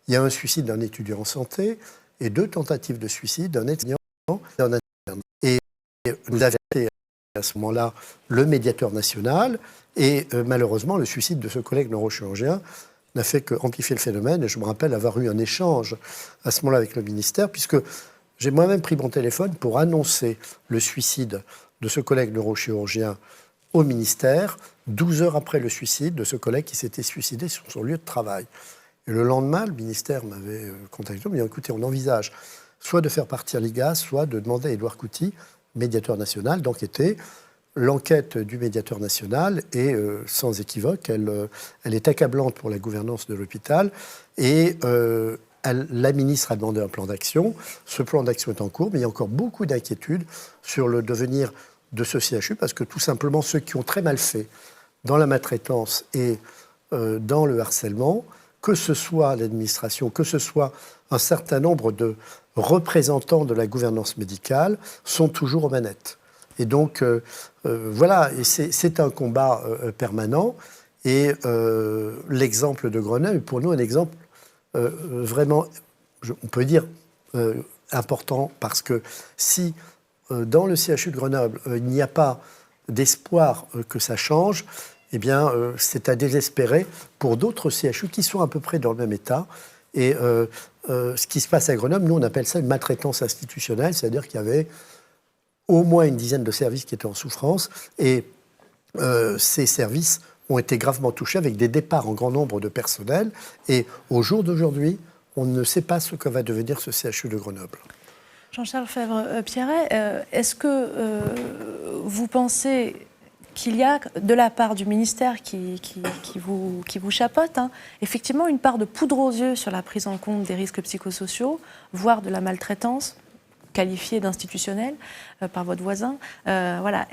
Il y a un suicide d'un étudiant en santé et 2 tentatives de suicide d'un étudiant en interne. Et nous avions été à ce moment-là le médiateur national. Et malheureusement, le suicide de ce collègue neurochirurgien n'a fait qu'amplifier le phénomène. Et je me rappelle avoir eu un échange à ce moment-là avec le ministère, puisque j'ai moi-même pris mon téléphone pour annoncer le suicide de ce collègue neurochirurgien au ministère, 12 heures après le suicide de ce collègue qui s'était suicidé sur son lieu de travail. Et le lendemain, le ministère m'avait contacté, me dit « Écoutez, on envisage soit de faire partir l'IGAS, soit de demander à Édouard Couty, médiateur national, d'enquêter. » L'enquête du médiateur national est sans équivoque, elle est accablante pour la gouvernance de l'hôpital et la ministre a demandé un plan d'action. Ce plan d'action est en cours, mais il y a encore beaucoup d'inquiétudes sur le devenir de ce CHU parce que tout simplement ceux qui ont très mal fait dans la maltraitance et dans le harcèlement, que ce soit l'administration, que ce soit un certain nombre de représentants de la gouvernance médicale, sont toujours aux manettes. Et donc, voilà, et c'est un combat permanent. Et l'exemple de Grenoble est pour nous un exemple vraiment, on peut dire, important, parce que si dans le CHU de Grenoble, il n'y a pas d'espoir que ça change, eh bien, c'est à désespérer pour d'autres CHU qui sont à peu près dans le même état. Et ce qui se passe à Grenoble, nous, on appelle ça une maltraitance institutionnelle, c'est-à-dire qu'il y avait au moins une dizaine de services qui étaient en souffrance et ces services ont été gravement touchés avec des départs en grand nombre de personnel. Et au jour d'aujourd'hui, on ne sait pas ce que va devenir ce CHU de Grenoble. Jean-Charles Febvre-Pierret, est-ce que vous pensez qu'il y a, de la part du ministère qui vous chapeaute, effectivement une part de poudre aux yeux sur la prise en compte des risques psychosociaux, voire de la maltraitance qualifiée d'institutionnelle par votre voisin. Voilà.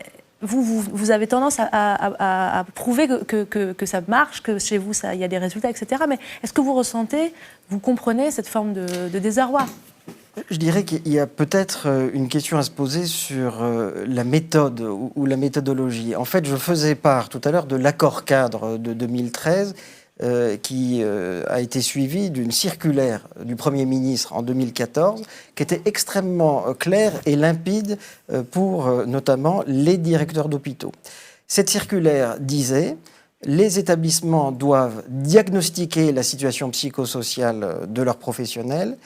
vous avez tendance à prouver que ça marche, que chez vous, il y a des résultats, etc. Mais est-ce que vous comprenez cette forme de désarroi ? Je dirais qu'il y a peut-être une question à se poser sur la méthode ou la méthodologie. En fait, je faisais part tout à l'heure de l'accord cadre de 2013 qui a été suivi d'une circulaire du Premier ministre en 2014 qui était extrêmement claire et limpide pour notamment les directeurs d'hôpitaux. Cette circulaire disait: les établissements doivent diagnostiquer la situation psychosociale de leurs professionnels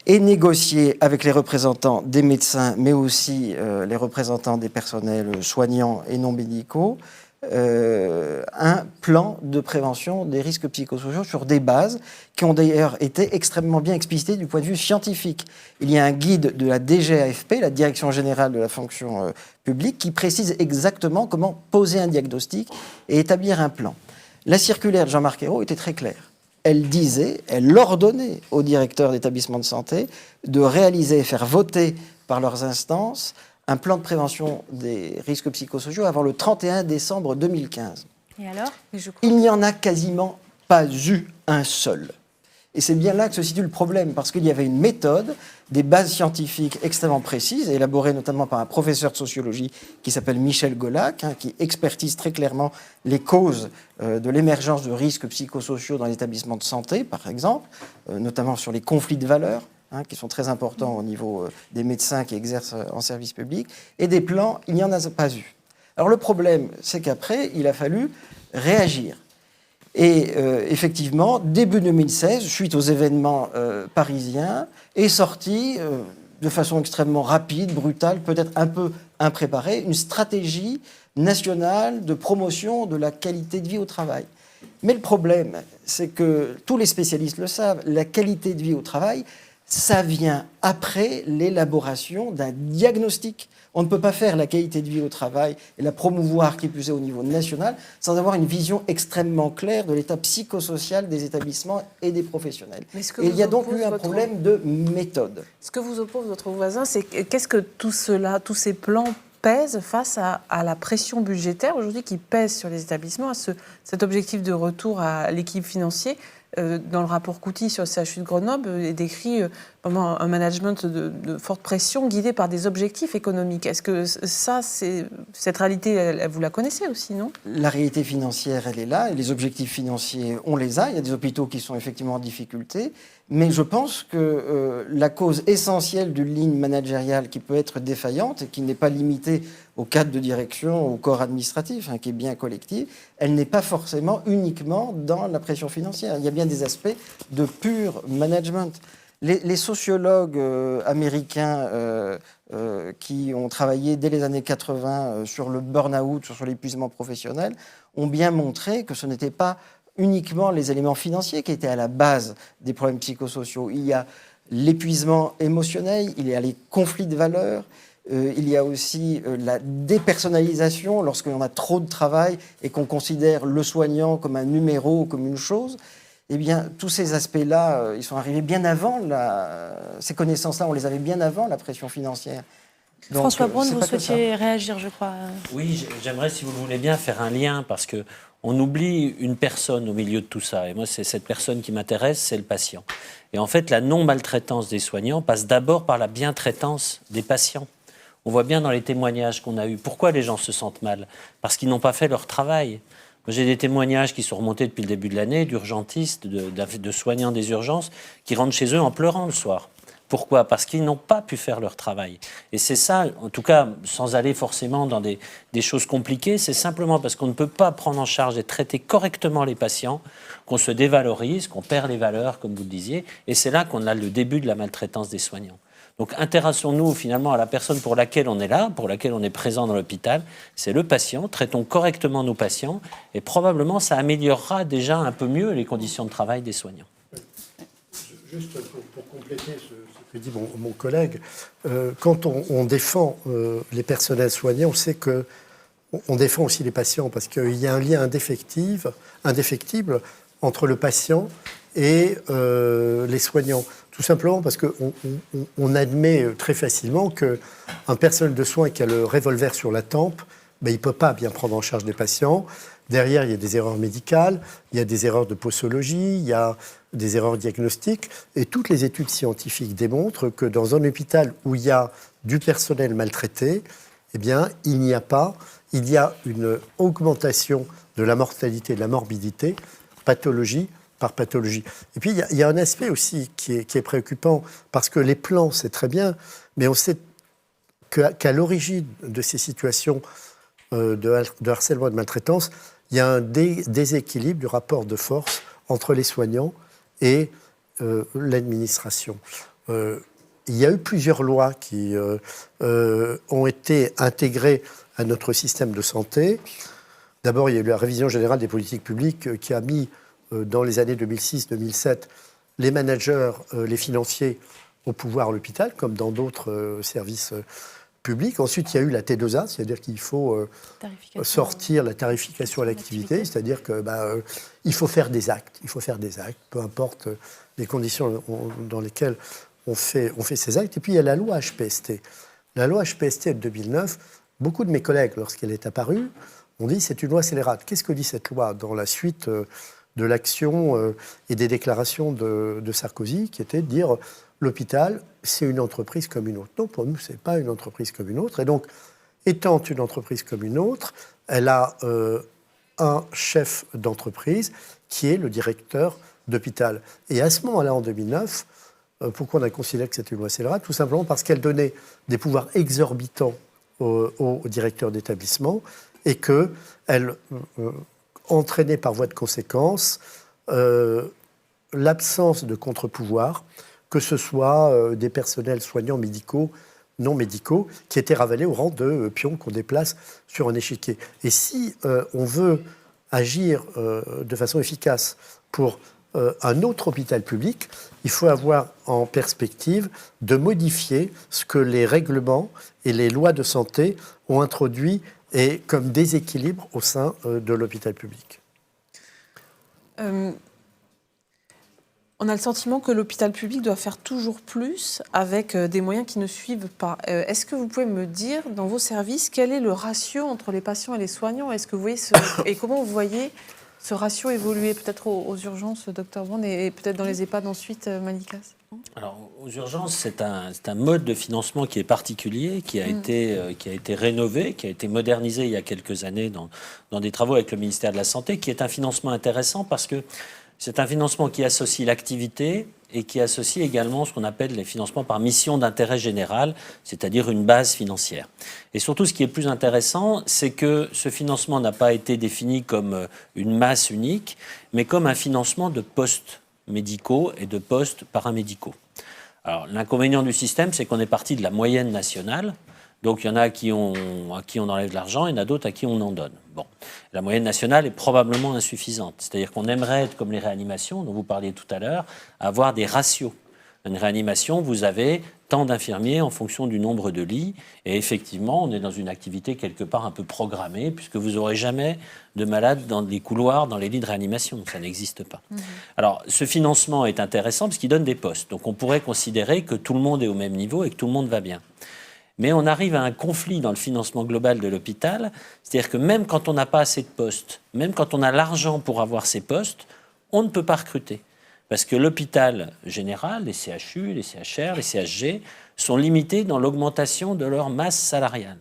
et négocier avec les représentants des médecins, mais aussi les représentants des personnels soignants et non médicaux, un plan de prévention des risques psychosociaux sur des bases qui ont d'ailleurs été extrêmement bien explicitées du point de vue scientifique. Il y a un guide de la DGAFP, la Direction Générale de la Fonction Publique, qui précise exactement comment poser un diagnostic et établir un plan. La circulaire de Jean-Marc Ayrault était très claire. Elle ordonnait aux directeurs d'établissements de santé de réaliser et faire voter par leurs instances un plan de prévention des risques psychosociaux avant le 31 décembre 2015. Et alors ? Il n'y en a quasiment pas eu un seul. Et c'est bien là que se situe le problème, parce qu'il y avait une méthode, des bases scientifiques extrêmement précises, élaborées notamment par un professeur de sociologie qui s'appelle Michel Golac, qui expertise très clairement les causes de l'émergence de risques psychosociaux dans les établissements de santé, par exemple, notamment sur les conflits de valeurs, qui sont très importants au niveau des médecins qui exercent en service public, et des plans, il n'y en a pas eu. Alors le problème, c'est qu'après, il a fallu réagir. Et effectivement, début 2016, suite aux événements parisiens, est sortie, de façon extrêmement rapide, brutale, peut-être un peu impréparée, une stratégie nationale de promotion de la qualité de vie au travail. Mais le problème, c'est que tous les spécialistes le savent, la qualité de vie au travail, ça vient après l'élaboration d'un diagnostic. On ne peut pas faire la qualité de vie au travail et la promouvoir, qui plus est au niveau national, sans avoir une vision extrêmement claire de l'état psychosocial des établissements et des professionnels. Et il y a donc eu un problème de méthode. Ce que vous oppose votre voisin, c'est qu'est-ce que tout cela, tous ces plans pèsent face à la pression budgétaire aujourd'hui qui pèse sur les établissements, à cet objectif de retour à l'équilibre financier. Dans le rapport Couty sur le CHU de Grenoble, est décrit vraiment un management de forte pression guidé par des objectifs économiques. Est-ce que cette réalité, vous la connaissez aussi, non ? La réalité financière, elle est là, et les objectifs financiers, on les a. Il y a des hôpitaux qui sont effectivement en difficulté, mais je pense que la cause essentielle d'une ligne managériale qui peut être défaillante et qui n'est pas limitée au cadre de direction, au corps administratif, qui est bien collectif, elle n'est pas forcément uniquement dans la pression financière. Il y a bien des aspects de pur management. Les sociologues américains qui ont travaillé dès les années 80 sur le burn-out, sur l'épuisement professionnel, ont bien montré que ce n'était pas uniquement les éléments financiers qui étaient à la base des problèmes psychosociaux. Il y a l'épuisement émotionnel, il y a les conflits de valeurs, il y a aussi la dépersonnalisation lorsque l'on a trop de travail et qu'on considère le soignant comme un numéro, comme une chose. Eh bien, tous ces aspects-là, ils sont arrivés bien avant, ces connaissances-là, on les avait bien avant la pression financière. Donc, François Braun, vous souhaitiez réagir, je crois. Oui, j'aimerais, si vous le voulez bien, faire un lien, parce qu'on oublie une personne au milieu de tout ça. Et moi, c'est cette personne qui m'intéresse, c'est le patient. Et en fait, la non-maltraitance des soignants passe d'abord par la bien-traitance des patients. On voit bien dans les témoignages qu'on a eus, pourquoi les gens se sentent mal ? Parce qu'ils n'ont pas fait leur travail. J'ai des témoignages qui sont remontés depuis le début de l'année, d'urgentistes, de soignants des urgences, qui rentrent chez eux en pleurant le soir. Pourquoi ? Parce qu'ils n'ont pas pu faire leur travail. Et c'est ça, en tout cas, sans aller forcément dans des choses compliquées, c'est simplement parce qu'on ne peut pas prendre en charge et traiter correctement les patients, qu'on se dévalorise, qu'on perd les valeurs, comme vous le disiez. Et c'est là qu'on a le début de la maltraitance des soignants. Donc intéressons-nous finalement à la personne pour laquelle on est là, pour laquelle on est présent dans l'hôpital, c'est le patient. Traitons correctement nos patients et probablement ça améliorera déjà un peu mieux les conditions de travail des soignants. Juste pour compléter ce que dit mon collègue, quand on défend les personnels soignants, on sait qu'on défend aussi les patients parce qu'il y a un lien indéfectible entre le patient et les soignants. Tout simplement parce qu'on admet très facilement qu'un personnel de soins qui a le revolver sur la tempe il ne peut pas bien prendre en charge les patients. Derrière, il y a des erreurs médicales, il y a des erreurs de posologie, il y a des erreurs diagnostiques. Et toutes les études scientifiques démontrent que dans un hôpital où il y a du personnel maltraité, eh bien, il y a une augmentation de la mortalité et de la morbidité, pathologie par pathologie. Et puis, il y a un aspect aussi qui est préoccupant, parce que les plans, c'est très bien, mais on sait qu'à l'origine de ces situations de harcèlement et de maltraitance, il y a un déséquilibre du rapport de force entre les soignants et l'administration. Il y a eu plusieurs lois qui ont été intégrées à notre système de santé. D'abord, il y a eu la révision générale des politiques publiques qui a mis, dans les années 2006-2007, les managers, les financiers au pouvoir à l'hôpital, comme dans d'autres services publics. Ensuite, il y a eu la T2A, c'est-à-dire qu'il faut sortir la tarification à l'activité, c'est-à-dire qu'il faut faire des actes. Il faut faire des actes, peu importe les conditions dans lesquelles on fait ces actes. Et puis, il y a la loi HPST. La loi HPST de 2009, beaucoup de mes collègues, lorsqu'elle est apparue, ont dit c'est une loi scélérate. Qu'est-ce que dit cette loi dans la suite de l'action et des déclarations de Sarkozy, qui était de dire l'hôpital, c'est une entreprise comme une autre. Non, pour nous, ce n'est pas une entreprise comme une autre. Et donc, étant une entreprise comme une autre, elle a un chef d'entreprise qui est le directeur d'hôpital. Et à ce moment-là, en 2009, pourquoi on a considéré que c'était une loi scélérate ? Tout simplement parce qu'elle donnait des pouvoirs exorbitants au directeur d'établissement et qu'elle entraînait par voie de conséquence l'absence de contre-pouvoir, que ce soit des personnels soignants médicaux, non médicaux, qui étaient ravalés au rang de pions qu'on déplace sur un échiquier. Et si on veut agir de façon efficace pour un autre hôpital public, il faut avoir en perspective de modifier ce que les règlements et les lois de santé ont introduit et comme déséquilibre au sein de l'hôpital public. On a le sentiment que l'hôpital public doit faire toujours plus avec des moyens qui ne suivent pas. Est-ce que vous pouvez me dire, dans vos services, quel est le ratio entre les patients et les soignants ? Est-ce que vous voyez et comment vous voyez ce ratio évoluer, peut-être aux urgences, Dr Brown, et peut-être dans les EHPAD ensuite, Malikas ? Alors, aux urgences, c'est un mode de financement qui est particulier, qui a été rénové, qui a été modernisé il y a quelques années dans des travaux avec le ministère de la Santé, qui est un financement intéressant parce que c'est un financement qui associe l'activité et qui associe également ce qu'on appelle les financements par mission d'intérêt général, c'est-à-dire une base financière. Et surtout, ce qui est plus intéressant, c'est que ce financement n'a pas été défini comme une masse unique, mais comme un financement de postes médicaux et de postes paramédicaux. Alors, l'inconvénient du système, c'est qu'on est parti de la moyenne nationale. Donc, il y en a à qui on enlève de l'argent, il y en a d'autres à qui on en donne. Bon, la moyenne nationale est probablement insuffisante. C'est-à-dire qu'on aimerait être comme les réanimations, dont vous parliez tout à l'heure, avoir des ratios. Une réanimation, vous avez tant d'infirmiers en fonction du nombre de lits. Et effectivement, on est dans une activité quelque part un peu programmée, puisque vous n'aurez jamais de malades dans les couloirs, dans les lits de réanimation. Ça n'existe pas. Alors, ce financement est intéressant parce qu'il donne des postes. Donc, on pourrait considérer que tout le monde est au même niveau et que tout le monde va bien. Mais on arrive à un conflit dans le financement global de l'hôpital, c'est-à-dire que même quand on n'a pas assez de postes, même quand on a l'argent pour avoir ces postes, on ne peut pas recruter. Parce que l'hôpital général, les CHU, les CHR, les CHG, sont limités dans l'augmentation de leur masse salariale.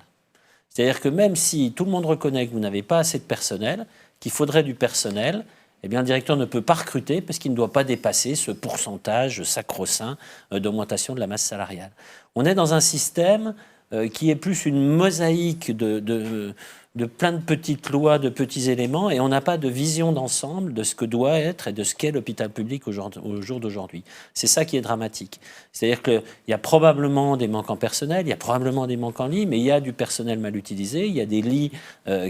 C'est-à-dire que même si tout le monde reconnaît que vous n'avez pas assez de personnel, qu'il faudrait du personnel, eh bien, le directeur ne peut pas recruter parce qu'il ne doit pas dépasser ce pourcentage sacro-saint d'augmentation de la masse salariale. On est dans un système qui est plus une mosaïque de plein de petites lois, de petits éléments, et on n'a pas de vision d'ensemble de ce que doit être et de ce qu'est l'hôpital public au jour d'aujourd'hui. C'est ça qui est dramatique. C'est-à-dire qu'il y a probablement des manques en personnel, il y a probablement des manques en lits, mais il y a du personnel mal utilisé, il y a des lits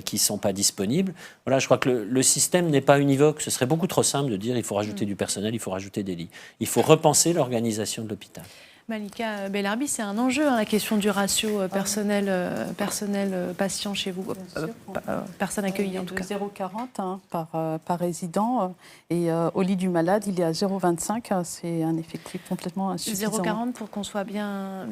qui ne sont pas disponibles. Voilà, je crois que le système n'est pas univoque. Ce serait beaucoup trop simple de dire il faut rajouter du personnel, il faut rajouter des lits. Il faut repenser l'organisation de l'hôpital. Malika Bellarbi, c'est un enjeu, la question du ratio personnel patient chez vous, personne accueillie en tout cas. 0,40 par résident et au lit du malade, il est à 0,25. C'est un effectif complètement insuffisant. 0,40 pour qu'on soit bien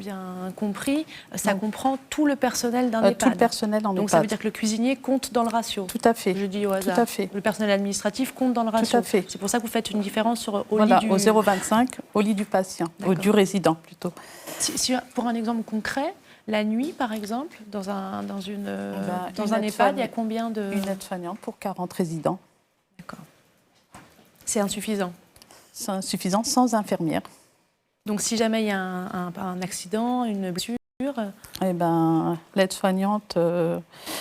compris, ça comprend tout le personnel d'un EHPAD. Tout le personnel en EHPAD. Donc ça veut dire que le cuisinier compte dans le ratio. Tout à fait. Je dis au hasard. Tout à fait. Le personnel administratif compte dans le ratio. Tout à fait. C'est pour ça que vous faites une différence au lit du... au 0,25 au lit du patient, du résident plutôt. Pour un exemple concret, la nuit, par exemple, dans un EHPAD, il y a combien de... Une aide-soignante pour 40 résidents. D'accord. C'est insuffisant. C'est insuffisant sans infirmière. Donc si jamais il y a un accident, une blessure... L'aide-soignante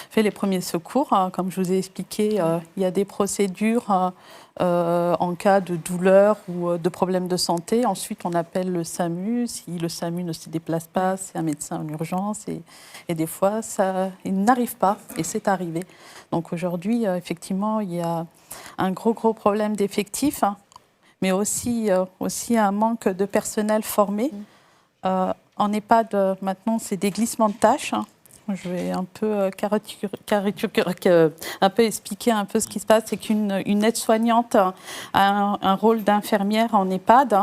fait les premiers secours. Comme je vous ai expliqué, il y a des procédures en cas de douleur ou de problème de santé. Ensuite, on appelle le SAMU. Si le SAMU ne se déplace pas, c'est un médecin en urgence. Et des fois, il n'arrive pas. Et c'est arrivé. Donc aujourd'hui, effectivement, il y a un gros problème d'effectifs, mais aussi un manque de personnel formé. En EHPAD, maintenant, c'est des glissements de tâches. Je vais un peu un peu expliquer un peu ce qui se passe. C'est qu'une aide-soignante a un rôle d'infirmière en EHPAD,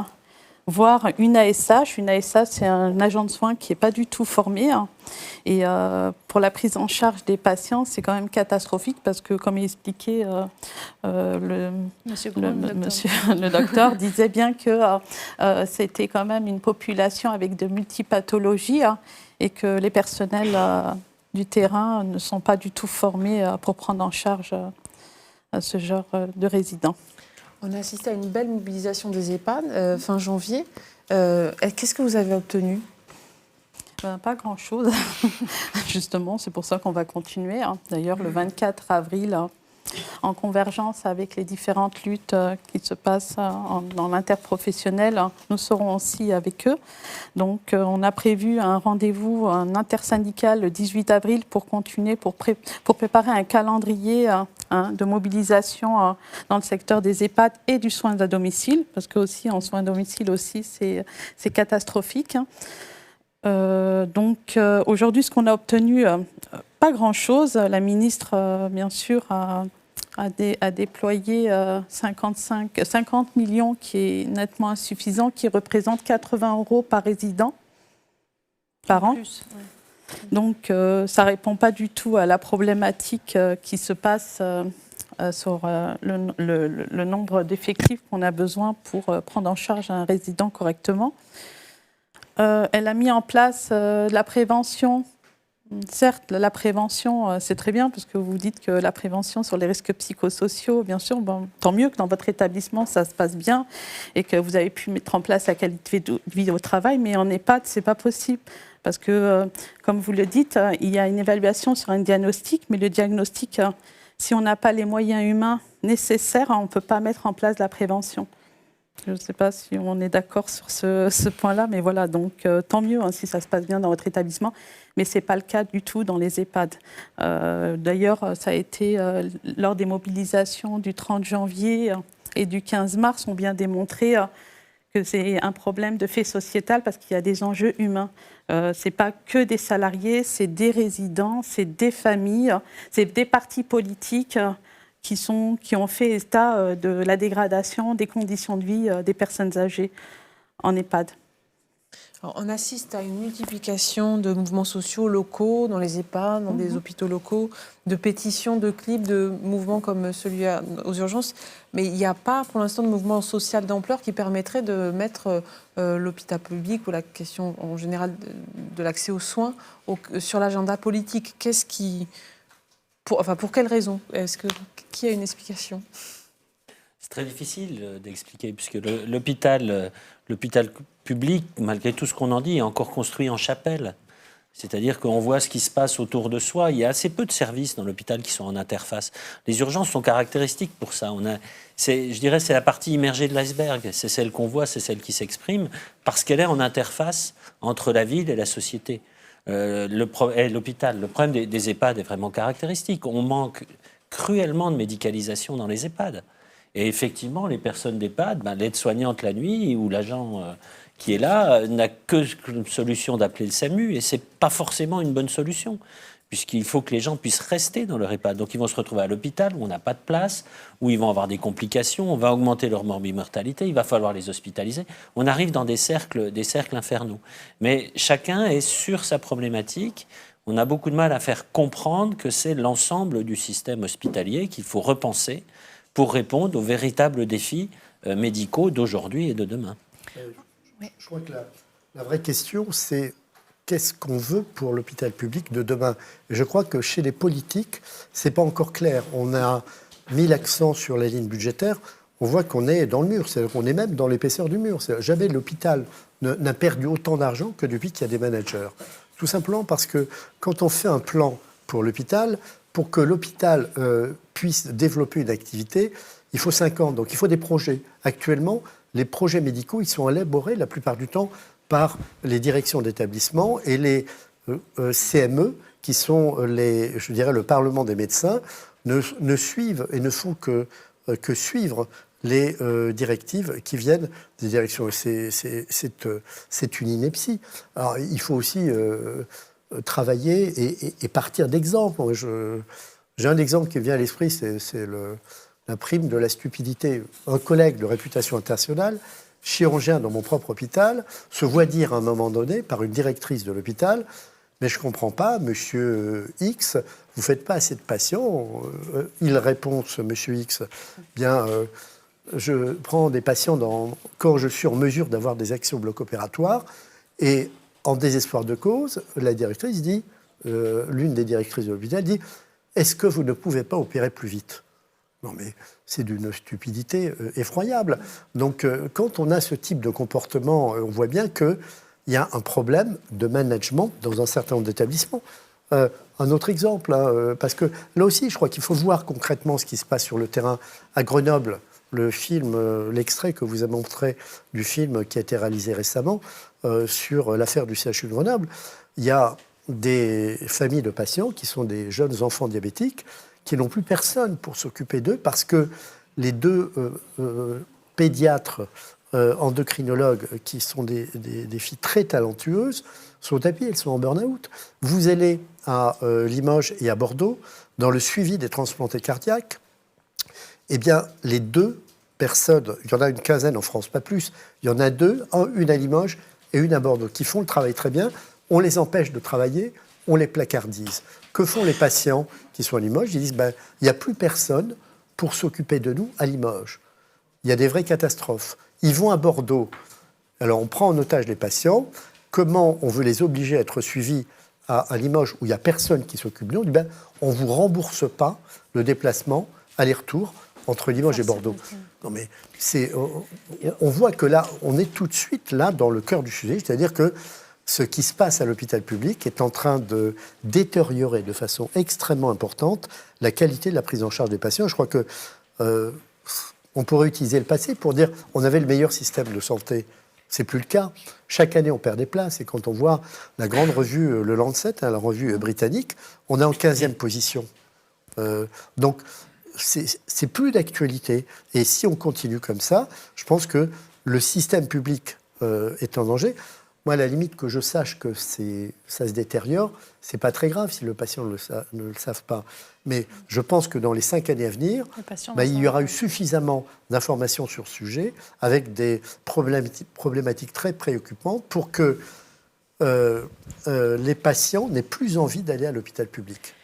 voire une ASH. Une ASH, c'est un agent de soins qui n'est pas du tout formé. Et pour la prise en charge des patients, c'est quand même catastrophique parce que, comme il expliquait, le docteur disait bien que c'était quand même une population avec de multipathologies et que les personnels du terrain ne sont pas du tout formés pour prendre en charge ce genre de résidents. On a assisté à une belle mobilisation des EHPAD fin janvier. Qu'est-ce que vous avez obtenu ? Pas grand-chose, justement, c'est pour ça qu'on va continuer. D'ailleurs, le 24 avril, en convergence avec les différentes luttes qui se passent dans l'interprofessionnel, nous serons aussi avec eux. Donc, on a prévu un rendez-vous, un intersyndical le 18 avril pour continuer, pour préparer un calendrier de mobilisation dans le secteur des EHPAD et du soin à domicile, parce que aussi en soins à domicile aussi, c'est catastrophique. Donc aujourd'hui, ce qu'on a obtenu, pas grand-chose. La ministre, bien sûr, a déployé 50 millions, qui est nettement insuffisant, qui représente 80 € par résident par an. Plus, ouais. Donc ça ne répond pas du tout à la problématique qui se passe sur le nombre d'effectifs qu'on a besoin pour prendre en charge un résident correctement. Elle a mis en place la prévention. Certes, la prévention, c'est très bien, parce que vous dites que la prévention sur les risques psychosociaux, bien sûr, tant mieux que dans votre établissement, ça se passe bien et que vous avez pu mettre en place la qualité de vie au travail, mais en EHPAD, ce n'est pas possible. Parce que, comme vous le dites, il y a une évaluation sur un diagnostic, mais le diagnostic, si on n'a pas les moyens humains nécessaires, on ne peut pas mettre en place la prévention. Je ne sais pas si on est d'accord sur ce point-là, mais voilà, donc tant mieux si ça se passe bien dans votre établissement, mais ce n'est pas le cas du tout dans les EHPAD. D'ailleurs, ça a été lors des mobilisations du 30 janvier et du 15 mars, ont bien démontré que c'est un problème de fait sociétal parce qu'il y a des enjeux humains. Ce n'est pas que des salariés, c'est des résidents, c'est des familles, c'est des partis politiques qui ont fait état de la dégradation des conditions de vie des personnes âgées en EHPAD. Alors, on assiste à une multiplication de mouvements sociaux locaux dans les EHPAD, dans des hôpitaux locaux, de pétitions, de clips, de mouvements comme celui aux urgences. Mais il n'y a pas pour l'instant de mouvement social d'ampleur qui permettrait de mettre l'hôpital public ou la question en général de l'accès aux soins sur l'agenda politique. Pour quelles raisons ? Qui a une explication ? C'est très difficile d'expliquer, puisque l'hôpital public, malgré tout ce qu'on en dit, est encore construit en chapelle. C'est-à-dire qu'on voit ce qui se passe autour de soi. Il y a assez peu de services dans l'hôpital qui sont en interface. Les urgences sont caractéristiques pour ça. Je dirais c'est la partie immergée de l'iceberg. C'est celle qu'on voit, c'est celle qui s'exprime, parce qu'elle est en interface entre la ville et la société. L'hôpital, le problème des EHPAD est vraiment caractéristique. On manque cruellement de médicalisation dans les EHPAD. Et effectivement, les personnes d'EHPAD, l'aide-soignante la nuit ou l'agent qui est là n'a que solution d'appeler le SAMU, et c'est pas forcément une bonne solution, puisqu'il faut que les gens puissent rester dans leur EHPAD. Donc ils vont se retrouver à l'hôpital où on n'a pas de place, où ils vont avoir des complications, on va augmenter leur morbimortalité, il va falloir les hospitaliser. On arrive dans des cercles infernaux. Mais chacun est sur sa problématique. On a beaucoup de mal à faire comprendre que c'est l'ensemble du système hospitalier qu'il faut repenser pour répondre aux véritables défis médicaux d'aujourd'hui et de demain. Je crois que la vraie question, c'est qu'est-ce qu'on veut pour l'hôpital public de demain. Et je crois que chez les politiques, c'est pas encore clair. On a mis l'accent sur la ligne budgétaire. On voit qu'on est dans le mur, c'est-à-dire qu'on est même dans l'épaisseur du mur. Jamais l'hôpital n'a perdu autant d'argent que depuis qu'il y a des managers. Tout simplement parce que quand on fait un plan pour l'hôpital, pour que l'hôpital puisse développer une activité, il faut 5 ans. Donc il faut des projets. Actuellement, les projets médicaux, ils sont élaborés la plupart du temps par les directions d'établissement et les CME, qui sont le Parlement des médecins, ne suivent et ne font que suivre les directives qui viennent des directions. C'est une ineptie. Alors, il faut aussi travailler et partir d'exemples. J'ai un exemple qui me vient à l'esprit, c'est la prime de la stupidité. Un collègue de réputation internationale, chirurgien dans mon propre hôpital, se voit dire à un moment donné par une directrice de l'hôpital: mais je ne comprends pas, monsieur X, vous ne faites pas assez de patients. Il répond, ce monsieur X, bien, je prends des patients quand je suis en mesure d'avoir des accès au bloc opératoire. Et en désespoir de cause, la directrice dit, l'une des directrices de l'hôpital dit: est-ce que vous ne pouvez pas opérer plus vite? Non, mais c'est d'une stupidité effroyable. Donc, quand on a ce type de comportement, on voit bien qu'il y a un problème de management dans un certain nombre d'établissements. Un autre exemple, parce que là aussi, je crois qu'il faut voir concrètement ce qui se passe sur le terrain. À Grenoble, l'extrait que vous avez montré du film qui a été réalisé récemment sur l'affaire du CHU de Grenoble, il y a des familles de patients qui sont des jeunes enfants diabétiques qui n'ont plus personne pour s'occuper d'eux parce que les deux pédiatres endocrinologues, qui sont des filles très talentueuses, sont à pied, elles sont en burn-out. Vous allez à Limoges et à Bordeaux, dans le suivi des transplantés cardiaques, eh bien, les deux personnes, il y en a une quinzaine en France, pas plus, il y en a deux, une à Limoges et une à Bordeaux, qui font le travail très bien. On les empêche de travailler, on les placardise. Que font les patients qui sont à Limoges? Ils disent, il n'y a plus personne pour s'occuper de nous à Limoges. Il y a des vraies catastrophes. Ils vont à Bordeaux. Alors, on prend en otage les patients. Comment on veut les obliger à être suivis à Limoges, où il n'y a personne qui s'occupe de nous? On dit, on ne vous rembourse pas le déplacement aller-retour entre Limoges et Bordeaux. Non, mais on voit que là, on est tout de suite là dans le cœur du sujet, c'est-à-dire que ce qui se passe à l'hôpital public est en train de détériorer de façon extrêmement importante la qualité de la prise en charge des patients. Je crois que on pourrait utiliser le passé pour dire on avait le meilleur système de santé. C'est plus le cas. Chaque année, on perd des places. Et quand on voit la grande revue, le Lancet, la revue britannique, on est en 15e position. Donc, c'est plus d'actualité. Et si on continue comme ça, je pense que le système public est en danger. Moi, à la limite, que je sache que ça se détériore, c'est pas très grave si le patient ne le savent pas. Mais je pense que dans les 5 années à venir, il y aura eu suffisamment d'informations sur ce sujet, avec des problématiques très préoccupantes, pour que les patients n'aient plus envie d'aller à l'hôpital public.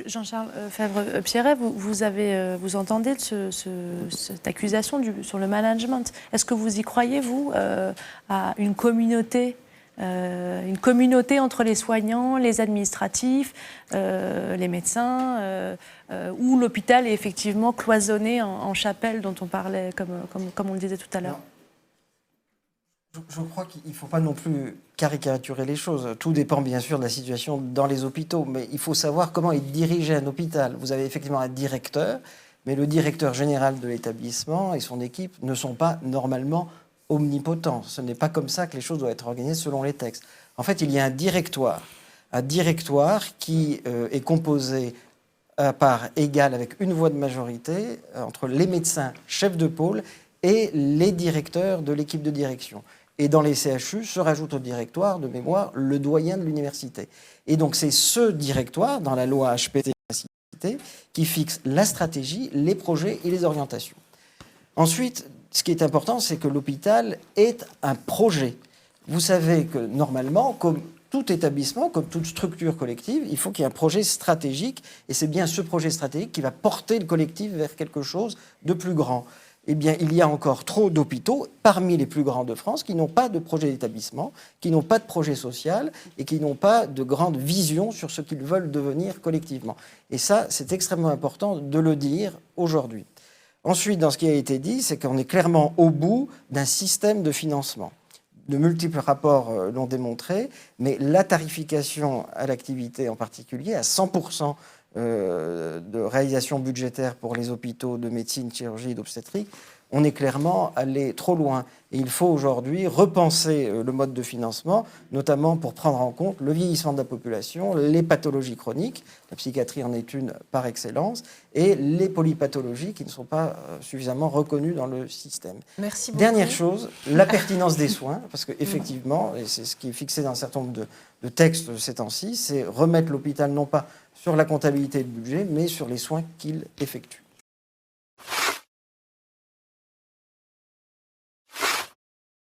Jean-Charles Febvre-Pierret, vous entendez cette accusation sur le management. Est-ce que vous y croyez, vous, à une communauté entre les soignants, les administratifs, les médecins, où l'hôpital est effectivement cloisonné en chapelle dont on parlait, comme on le disait tout à l'heure? Je crois qu'il ne faut pas non plus caricaturer les choses. Tout dépend bien sûr de la situation dans les hôpitaux, mais il faut savoir comment est dirigé un hôpital. Vous avez effectivement un directeur, mais le directeur général de l'établissement et son équipe ne sont pas normalement omnipotents. Ce n'est pas comme ça que les choses doivent être organisées selon les textes. En fait, il y a un directoire qui est composé à part égale avec une voix de majorité entre les médecins chefs de pôle et les directeurs de l'équipe de direction. Et dans les CHU se rajoute au directoire de mémoire le doyen de l'université. Et donc c'est ce directoire, dans la loi HPT, qui fixe la stratégie, les projets et les orientations. Ensuite, ce qui est important, c'est que l'hôpital est un projet. Vous savez que normalement, comme tout établissement, comme toute structure collective, il faut qu'il y ait un projet stratégique, et c'est bien ce projet stratégique qui va porter le collectif vers quelque chose de plus grand. Eh bien, il y a encore trop d'hôpitaux, parmi les plus grands de France, qui n'ont pas de projet d'établissement, qui n'ont pas de projet social et qui n'ont pas de grande vision sur ce qu'ils veulent devenir collectivement. Et ça, c'est extrêmement important de le dire aujourd'hui. Ensuite, dans ce qui a été dit, c'est qu'on est clairement au bout d'un système de financement. De multiples rapports l'ont démontré, mais la tarification à l'activité en particulier, à 100% de réalisation budgétaire pour les hôpitaux de médecine, chirurgie et d'obstétrique, on est clairement allé trop loin. Et il faut aujourd'hui repenser le mode de financement, notamment pour prendre en compte le vieillissement de la population, les pathologies chroniques, la psychiatrie en est une par excellence, et les polypathologies qui ne sont pas suffisamment reconnues dans le système. Merci beaucoup. Dernière chose, la pertinence des soins, parce qu'effectivement, et c'est ce qui est fixé dans un certain nombre de textes ces temps-ci, c'est remettre l'hôpital non pas sur la comptabilité et le budget, mais sur les soins qu'il effectue.